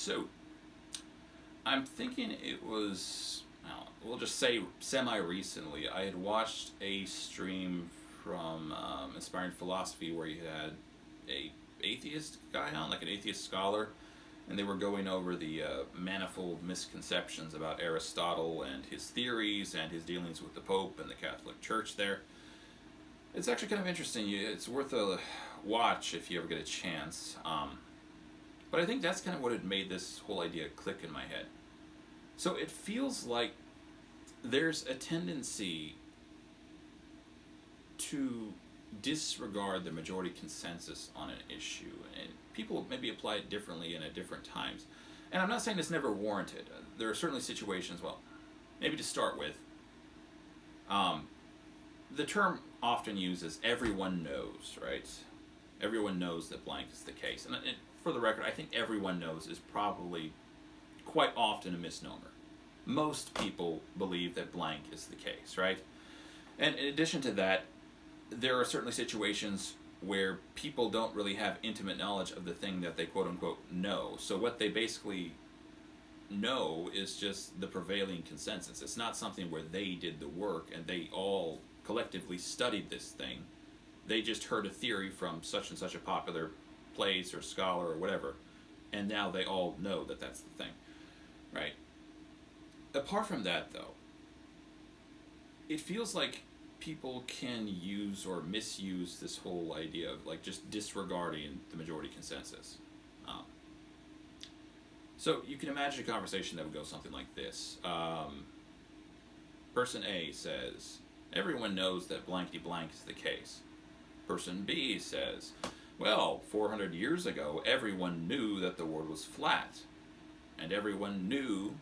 So, I'm thinking it was, well, we'll just say semi-recently, I had watched a stream from Inspiring Philosophy where you had a atheist guy on, like an atheist scholar, and they were going over the manifold misconceptions about Aristotle and his theories and his dealings with the Pope and the Catholic Church there. It's actually kind of interesting. It's worth a watch if you ever get a chance. But I think that's kind of what had made this whole idea click in my head. So it feels like there's a tendency to disregard the majority consensus on an issue, and people maybe apply it differently and at different times. And I'm not saying it's never warranted. There are certainly situations, well, maybe to start with, the term often used is everyone knows, right? Everyone knows that blank is the case. And for the record, I think everyone knows is probably quite often a misnomer. Most people believe that blank is the case, right? And in addition to that, there are certainly situations where people don't really have intimate knowledge of the thing that they quote-unquote know. So what they basically know is just the prevailing consensus. It's not something where they did the work and they all collectively studied this thing. They just heard a theory from such and such a popular place or scholar or whatever, and now they all know that that's the thing, right? Apart from that, though, it feels like people can use or misuse this whole idea of like just disregarding the majority consensus. So you can imagine a conversation that would go something like this. Person A says, everyone knows that blankety blank is the case. Person B says, well, 400 years ago, everyone knew that the world was flat. And everyone knew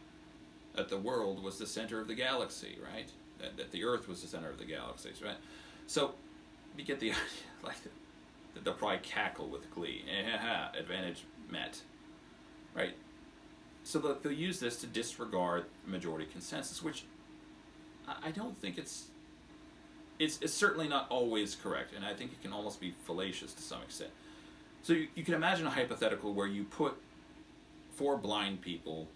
that the world was the center of the galaxy, right? That the Earth was the center of the galaxy, right? So you get the idea, like, they'll probably cackle with glee. Advantage met, right? So they'll use this to disregard majority consensus, which I don't think it's certainly not always correct, and I think it can almost be fallacious to some extent. So you can imagine a hypothetical where you put 4 blind people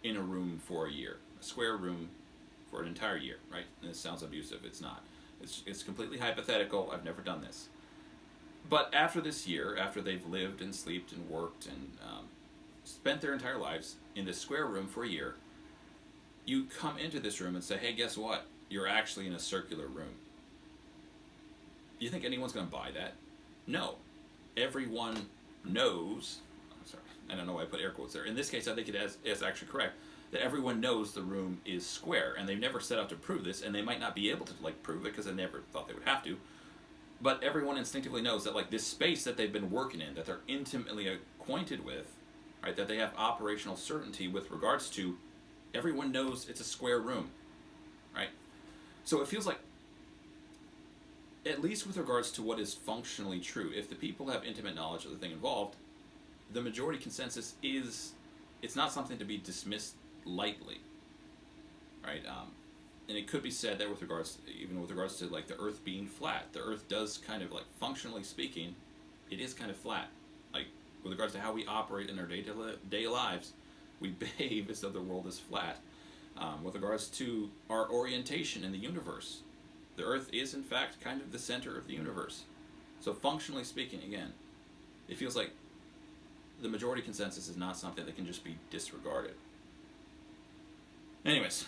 in a room for a year, a square room for an entire year, right? And this sounds abusive. It's not. It's completely hypothetical. I've never done this. But after this year, after they've lived and slept and worked and spent their entire lives in this square room for a year, you come into this room and say, hey, guess what? You're actually in a circular room. Do you think anyone's going to buy that? No. Everyone knows, I'm sorry, I don't know why I put air quotes there. In this case, I think it's actually correct, that everyone knows the room is square, and they've never set out to prove this, and they might not be able to prove it because they never thought they would have to. But everyone instinctively knows that this space that they've been working in, that they're intimately acquainted with, right, that they have operational certainty with regards to, everyone knows it's a square room, right? So it feels like, at least with regards to what is functionally true, if the people have intimate knowledge of the thing involved, the majority consensus it's not something to be dismissed lightly, right? And it could be said that even with regards to the Earth being flat, the Earth does kind of functionally speaking, it is kind of flat. With regards to how we operate in our day lives, we behave as though the world is flat. With regards to our orientation in the universe, the Earth is in fact kind of the center of the universe. So functionally speaking, again, it feels like the majority consensus is not something that can just be disregarded. Anyways,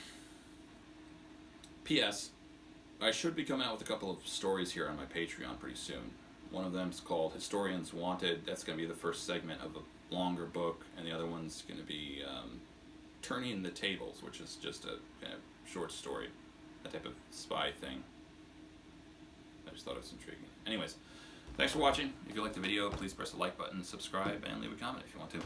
P.S. I should be coming out with a couple of stories here on my Patreon pretty soon. One of them is called Historians Wanted. That's going to be the first segment of a longer book, and the other one's going to be Turning the Tables, which is just a kind of short story, a type of spy thing. I just thought it was intriguing. Anyways, thanks for watching. If you liked the video, please press the like button, subscribe, and leave a comment if you want to.